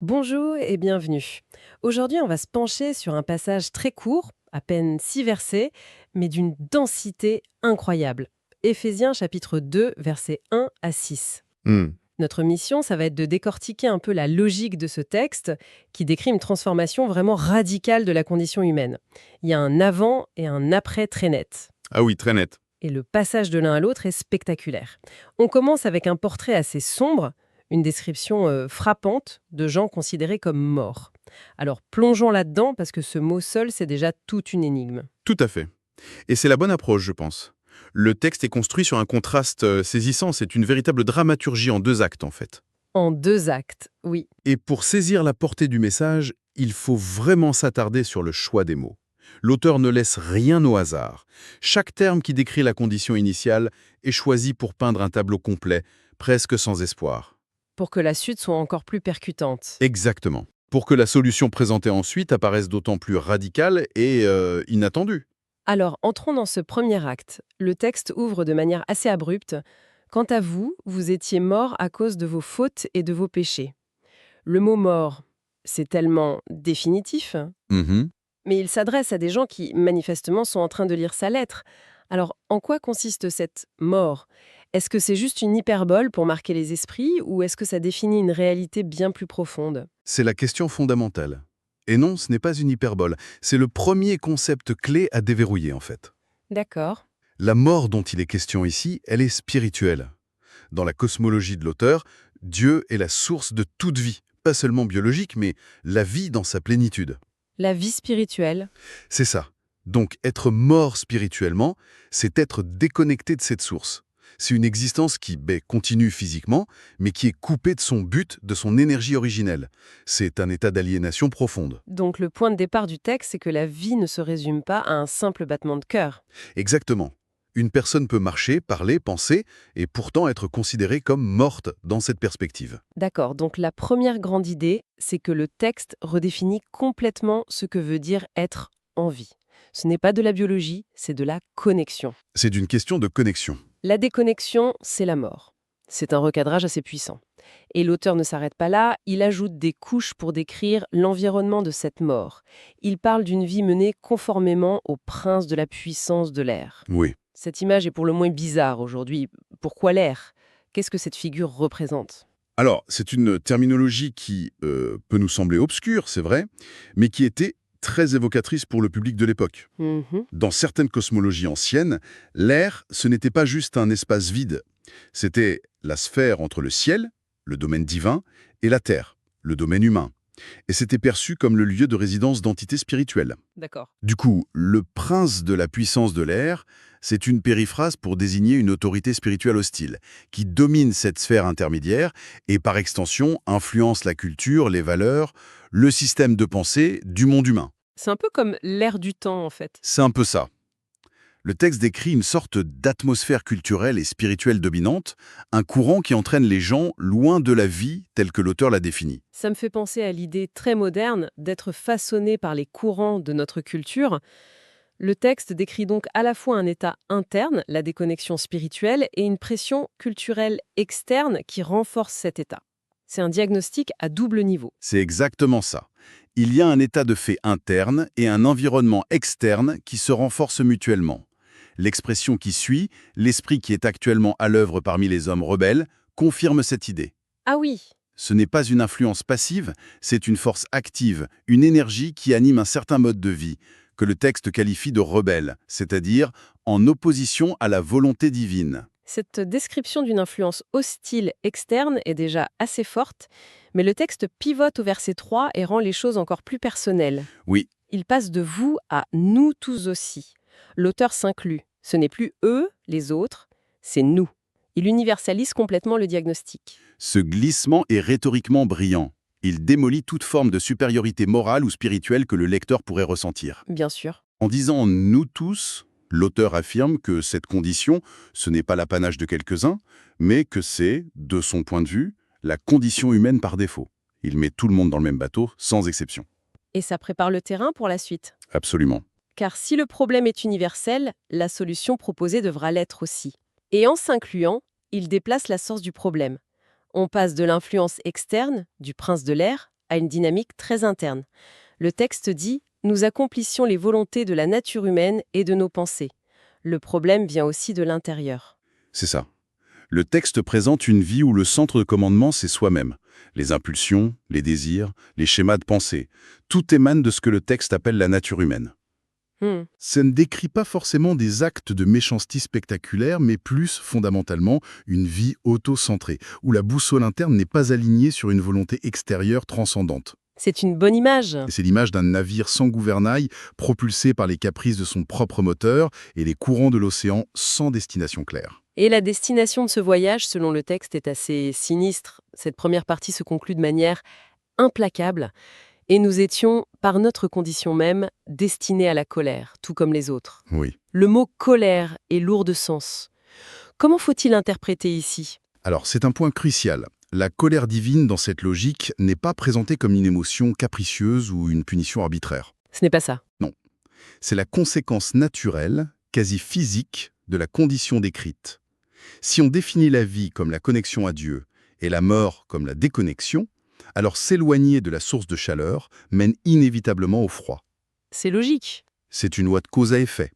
Bonjour et bienvenue. Aujourd'hui, on va se pencher sur un passage très court, à peine 6 versets, mais d'une densité incroyable. Éphésiens chapitre 2, versets 1 à 6. Hmm. Notre mission, ça va être de décortiquer un peu la logique de ce texte qui décrit une transformation vraiment radicale de la condition humaine. Il y a un avant et un après très net. Ah oui, très net. Et le passage de l'un à l'autre est spectaculaire. On commence avec un portrait assez sombre, une description frappante de gens considérés comme morts. Alors plongeons là-dedans parce que ce mot seul, c'est déjà toute une énigme. Tout à fait. Et c'est la bonne approche, je pense. Le texte est construit sur un contraste saisissant, c'est une véritable dramaturgie en deux actes, en fait. En 2 actes, oui. Et pour saisir la portée du message, il faut vraiment s'attarder sur le choix des mots. L'auteur ne laisse rien au hasard. Chaque terme qui décrit la condition initiale est choisi pour peindre un tableau complet, presque sans espoir. Pour que la suite soit encore plus percutante. Exactement. Pour que la solution présentée ensuite apparaisse d'autant plus radicale et inattendue. Alors entrons dans ce premier acte. Le texte ouvre de manière assez abrupte. Quant à vous, vous étiez morts à cause de vos fautes et de vos péchés. Le mot mort, c'est tellement définitif. Mhm. Mais il s'adresse à des gens qui, manifestement, sont en train de lire sa lettre. Alors, en quoi consiste cette mort? Est-ce que c'est juste une hyperbole pour marquer les esprits ou est-ce que ça définit une réalité bien plus profonde? C'est la question fondamentale. Et non, ce n'est pas une hyperbole, c'est le premier concept clé à déverrouiller en fait. D'accord. La mort dont il est question ici, elle est spirituelle. Dans la cosmologie de l'auteur, Dieu est la source de toute vie, pas seulement biologique, mais la vie dans sa plénitude. La vie spirituelle. C'est ça. Donc être mort spirituellement, c'est être déconnecté de cette source. C'est une existence qui continue physiquement, mais qui est coupée de son but, de son énergie originelle. C'est un état d'aliénation profonde. Donc le point de départ du texte, c'est que la vie ne se résume pas à un simple battement de cœur. Exactement. Une personne peut marcher, parler, penser, et pourtant être considérée comme morte dans cette perspective. D'accord, donc la première grande idée, c'est que le texte redéfinit complètement ce que veut dire être en vie. Ce n'est pas de la biologie, c'est de la connexion. C'est d'une question de connexion. La déconnexion, c'est la mort. C'est un recadrage assez puissant. Et l'auteur ne s'arrête pas là, il ajoute des couches pour décrire l'environnement de cette mort. Il parle d'une vie menée conformément au prince de la puissance de l'air. Oui. Cette image est pour le moins bizarre aujourd'hui. Pourquoi l'air? Qu'est-ce que cette figure représente? Alors, c'est une terminologie qui peut nous sembler obscure, c'est vrai, mais qui était très évocatrice pour le public de l'époque. Mhm. Dans certaines cosmologies anciennes, l'air, ce n'était pas juste un espace vide. C'était la sphère entre le ciel, le domaine divin, et la terre, le domaine humain. Et c'était perçu comme le lieu de résidence d'entités spirituelles. D'accord. Du coup, le prince de la puissance de l'air, c'est une périphrase pour désigner une autorité spirituelle hostile, qui domine cette sphère intermédiaire et par extension influence la culture, les valeurs, le système de pensée du monde humain. C'est un peu comme l'air du temps, en fait. C'est un peu ça. Le texte décrit une sorte d'atmosphère culturelle et spirituelle dominante, un courant qui entraîne les gens loin de la vie telle que l'auteur l'a définie. Ça me fait penser à l'idée très moderne d'être façonné par les courants de notre culture. Le texte décrit donc à la fois un état interne, la déconnexion spirituelle, et une pression culturelle externe qui renforce cet état. C'est un diagnostic à double niveau. C'est exactement ça. Il y a un état de fait interne et un environnement externe qui se renforcent mutuellement. L'expression qui suit, l'esprit qui est actuellement à l'œuvre parmi les hommes rebelles, confirme cette idée. Ah oui, Ce n'est pas une influence passive, c'est une force active, une énergie qui anime un certain mode de vie, que le texte qualifie de rebelle, c'est-à-dire en opposition à la volonté divine. cette description d'une influence hostile externe est déjà assez forte, mais le texte pivote au verset 3 et rend les choses encore plus personnelles. Oui, Il passe de vous à nous tous aussi. L'auteur s'inclut. Ce n'est plus eux, les autres, c'est nous. Il universalise complètement le diagnostic. ce glissement est rhétoriquement brillant. Il démolit toute forme de supériorité morale ou spirituelle que le lecteur pourrait ressentir. Bien sûr. En disant «nous tous», l'auteur affirme que cette condition, ce n'est pas l'apanage de quelques-uns, mais que c'est, de son point de vue, la condition humaine par défaut. Il met tout le monde dans le même bateau, sans exception. Et ça prépare le terrain pour la suite. Absolument. Car si le problème est universel, la solution proposée devra l'être aussi. Et en s'incluant, il déplace la source du problème. On passe de l'influence externe, du prince de l'air, a une dynamique très interne. Le texte dit « Nous accomplissions les volontés de la nature humaine et de nos pensées ». Le problème vient aussi de l'intérieur. C'est ça. Le texte présente une vie où le centre de commandement, c'est soi-même. Les impulsions, les désirs, les schémas de pensée. Tout émane de ce que le texte appelle la nature humaine. Hmm. Ça ne décrit pas forcément des actes de méchanceté spectaculaires, mais plus, fondamentalement, une vie auto-centrée, où la boussole interne n'est pas alignée sur une volonté extérieure transcendante. C'est une bonne image. Et c'est l'image d'un navire sans gouvernail, propulsé par les caprices de son propre moteur et les courants de l'océan sans destination claire. Et la destination de ce voyage, selon le texte, est assez sinistre. Cette première partie se conclut de manière implacable. Et nous étions, par notre condition même, destinés à la colère, tout comme les autres. Oui. Le mot colère est lourd de sens. Comment faut-il interpréter ici? Alors, c'est un point crucial. La colère divine, dans cette logique, n'est pas présentée comme une émotion capricieuse ou une punition arbitraire. Ce n'est pas ça. Non. C'est la conséquence naturelle, quasi physique, de la condition décrite. Si on définit la vie comme la connexion à Dieu et la mort comme la déconnexion, alors s'éloigner de la source de chaleur mène inévitablement au froid. C'est logique. C'est une loi de cause à effet.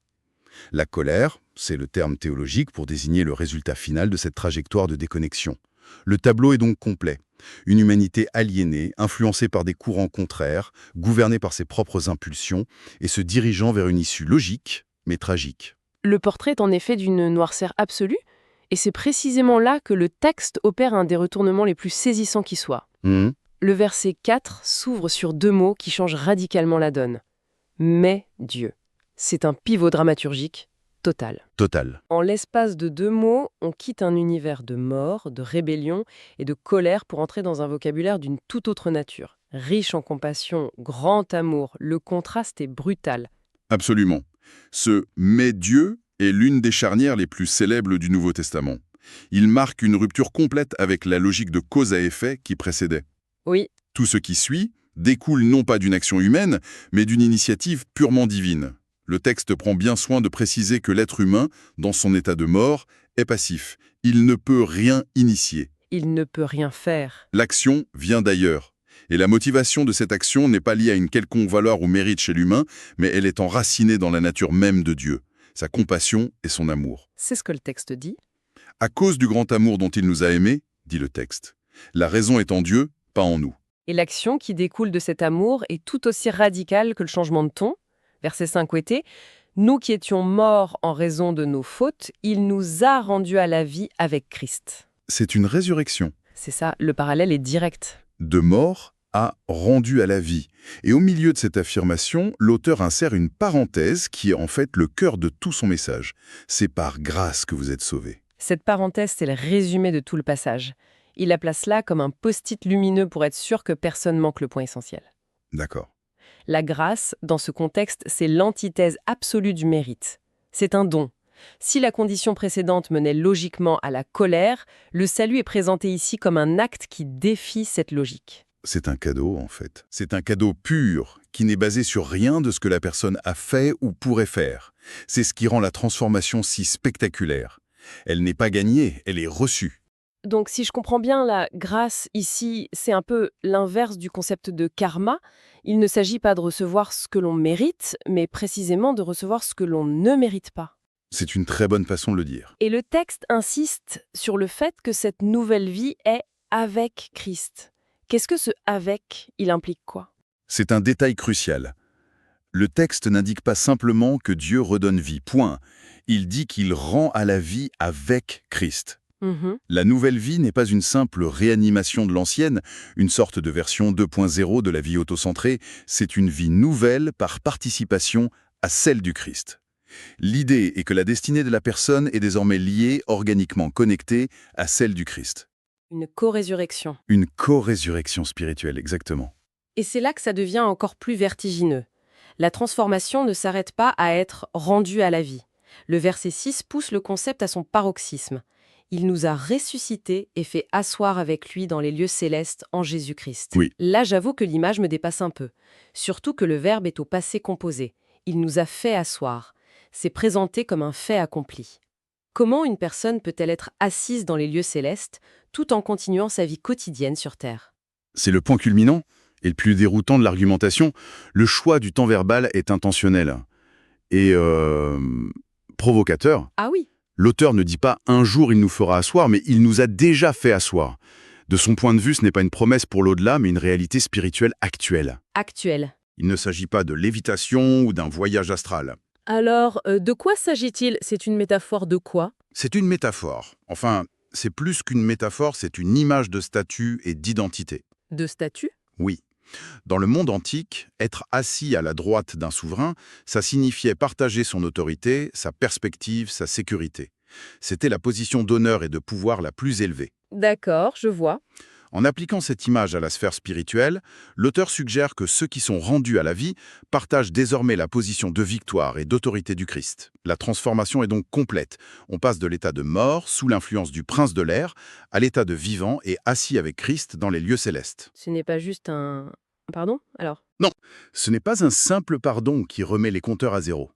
La colère, c'est le terme théologique pour désigner le résultat final de cette trajectoire de déconnexion. Le tableau est donc complet. Une humanité aliénée, influencée par des courants contraires, gouvernée par ses propres impulsions et se dirigeant vers une issue logique, mais tragique. Le portrait est en effet d'une noirceur absolue, et c'est précisément là que le texte opère un des retournements les plus saisissants qui soient. Le verset 4 s'ouvre sur deux mots qui changent radicalement la donne. « Mais Dieu ». C'est un pivot dramaturgique total. Total. En l'espace de deux mots, on quitte un univers de mort, de rébellion et de colère pour entrer dans un vocabulaire d'une toute autre nature. Riche en compassion, grand amour, le contraste est brutal. Absolument. Ce « mais Dieu » est l'une des charnières les plus célèbres du Nouveau Testament. Il marque une rupture complète avec la logique de cause à effet qui précédait. Oui, Tout ce qui suit découle non pas d'une action humaine, mais d'une initiative purement divine. Le texte prend bien soin de préciser que l'être humain, dans son état de mort, est passif. Il ne peut rien initier. il ne peut rien faire. L'action vient d'ailleurs. Et la motivation de cette action n'est pas liée à une quelconque valeur ou mérite chez l'humain, mais elle est enracinée dans la nature même de Dieu, sa compassion et son amour. C'est ce que le texte dit. À cause du grand amour dont il nous a aimés, dit le texte. La raison est en Dieu, pas en nous. Et l'action qui découle de cet amour est tout aussi radicale que le changement de ton. Verset 5 ouété, « Nous qui étions morts en raison de nos fautes, il nous a rendus à la vie avec Christ. C'est une résurrection. » C'est ça, le parallèle est direct. De mort à rendu à la vie. Et au milieu de cette affirmation, l'auteur insère une parenthèse qui est en fait le cœur de tout son message. C'est par grâce que vous êtes sauvés. Cette parenthèse, c'est le résumé de tout le passage. Il la place là comme un post-it lumineux pour être sûr que personne manque le point essentiel. D'accord. La grâce, dans ce contexte, c'est l'antithèse absolue du mérite. C'est un don. Si la condition précédente menait logiquement à la colère, le salut est présenté ici comme un acte qui défie cette logique. C'est un cadeau, en fait. C'est un cadeau pur, qui n'est basé sur rien de ce que la personne a fait ou pourrait faire. C'est ce qui rend la transformation si spectaculaire. Elle n'est pas gagnée, elle est reçue. Donc si je comprends bien, la grâce ici, c'est un peu l'inverse du concept de karma. Il ne s'agit pas de recevoir ce que l'on mérite, mais précisément de recevoir ce que l'on ne mérite pas. C'est une très bonne façon de le dire. Et le texte insiste sur le fait que cette nouvelle vie est avec Christ. Qu'est-ce que ce « avec » il implique quoi? C'est un détail crucial. Le texte n'indique pas simplement que Dieu redonne vie, point. Il dit qu'il rend à la vie avec Christ. La nouvelle vie n'est pas une simple réanimation de l'ancienne, une sorte de version 2.0 de la vie autocentrée, c'est une vie nouvelle par participation à celle du Christ. L'idée est que la destinée de la personne est désormais liée, organiquement connectée à celle du Christ. Une co-résurrection. Une co-résurrection spirituelle, exactement. Et c'est là que ça devient encore plus vertigineux. La transformation ne s'arrête pas à être rendue à la vie. Le verset 6 pousse le concept à son paroxysme. Il nous a ressuscités et fait asseoir avec lui dans les lieux célestes en Jésus-Christ. Oui. Là, j'avoue que l'image me dépasse un peu. Surtout que le verbe est au passé composé. Il nous a fait asseoir. C'est présenté comme un fait accompli. Comment une personne peut-elle être assise dans les lieux célestes tout en continuant sa vie quotidienne sur Terre? C'est le point culminant. Et le plus déroutant de l'argumentation, le choix du temps verbal est intentionnel et provocateur. Ah oui. L'auteur ne dit pas « un jour il nous fera asseoir », mais il nous a déjà fait asseoir. De son point de vue, ce n'est pas une promesse pour l'au-delà, mais une réalité spirituelle actuelle. Actuel. Il ne s'agit pas de lévitation ou d'un voyage astral. Alors, de quoi s'agit-il? C'est une métaphore de quoi? C'est une métaphore. Enfin, c'est plus qu'une métaphore, c'est une image de statut et d'identité. De statut? Oui. Dans le monde antique, être assis à la droite d'un souverain, ça signifiait partager son autorité, sa perspective, sa sécurité. C'était la position d'honneur et de pouvoir la plus élevée. D'accord, je vois. En appliquant cette image à la sphère spirituelle, l'auteur suggère que ceux qui sont rendus à la vie partagent désormais la position de victoire et d'autorité du Christ. La transformation est donc complète. On passe de l'état de mort, sous l'influence du prince de l'air, à l'état de vivant et assis avec Christ dans les lieux célestes. Ce n'est pas juste un... Pardon, alors? Non, ce n'est pas un simple pardon qui remet les compteurs à zéro.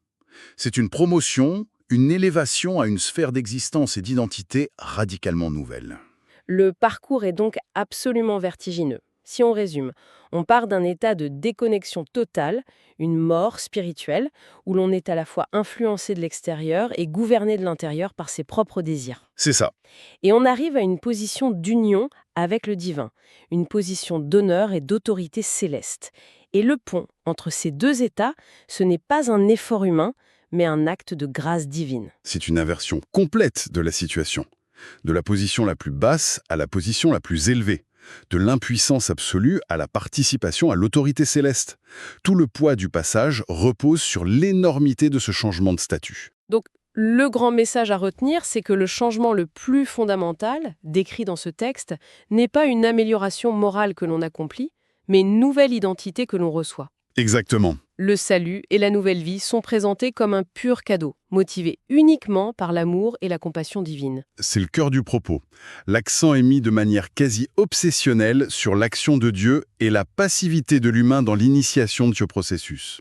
C'est une promotion, une élévation à une sphère d'existence et d'identité radicalement nouvelle. Le parcours est donc absolument vertigineux. Si on résume, on part d'un état de déconnexion totale, une mort spirituelle, où l'on est à la fois influencé de l'extérieur et gouverné de l'intérieur par ses propres désirs. C'est ça. Et on arrive à une position d'union avec le divin, une position d'honneur et d'autorité céleste. Et le pont entre ces deux états, ce n'est pas un effort humain, mais un acte de grâce divine. C'est une inversion complète de la situation. De la position la plus basse à la position la plus élevée. De l'impuissance absolue à la participation à l'autorité céleste. Tout le poids du passage repose sur l'énormité de ce changement de statut. Donc, le grand message à retenir, c'est que le changement le plus fondamental, décrit dans ce texte, n'est pas une amélioration morale que l'on accomplit, mais une nouvelle identité que l'on reçoit. Exactement. Le salut et la nouvelle vie sont présentés comme un pur cadeau, motivé uniquement par l'amour et la compassion divine. C'est le cœur du propos. L'accent est mis de manière quasi obsessionnelle sur l'action de Dieu et la passivité de l'humain dans l'initiation de ce processus.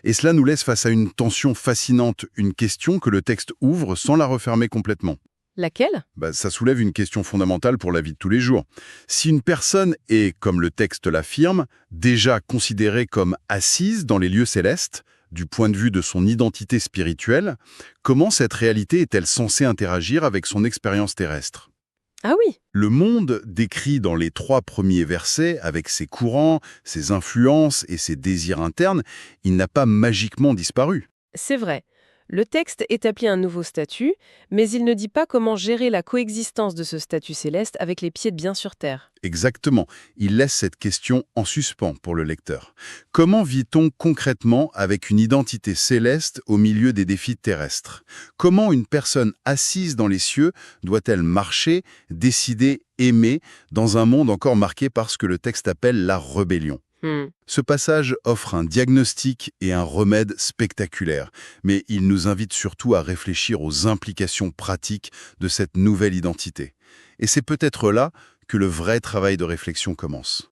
Et cela nous laisse face à une tension fascinante, une question que le texte ouvre sans la refermer complètement. Laquelle? Ça soulève une question fondamentale pour la vie de tous les jours. Si une personne est, comme le texte l'affirme, déjà considérée comme assise dans les lieux célestes, du point de vue de son identité spirituelle, comment cette réalité est-elle censée interagir avec son expérience terrestre? Ah oui. Le monde décrit dans les 3 premiers versets, avec ses courants, ses influences et ses désirs internes, il n'a pas magiquement disparu. C'est vrai. Le texte établit un nouveau statut, mais il ne dit pas comment gérer la coexistence de ce statut céleste avec les pieds bien sur terre. Exactement. Il laisse cette question en suspens pour le lecteur. Comment vit-on concrètement avec une identité céleste au milieu des défis terrestres? Comment une personne assise dans les cieux doit-elle marcher, décider, aimer dans un monde encore marqué par ce que le texte appelle la rébellion? Ce passage offre un diagnostic et un remède spectaculaires, mais il nous invite surtout à réfléchir aux implications pratiques de cette nouvelle identité. Et c'est peut-être là que le vrai travail de réflexion commence.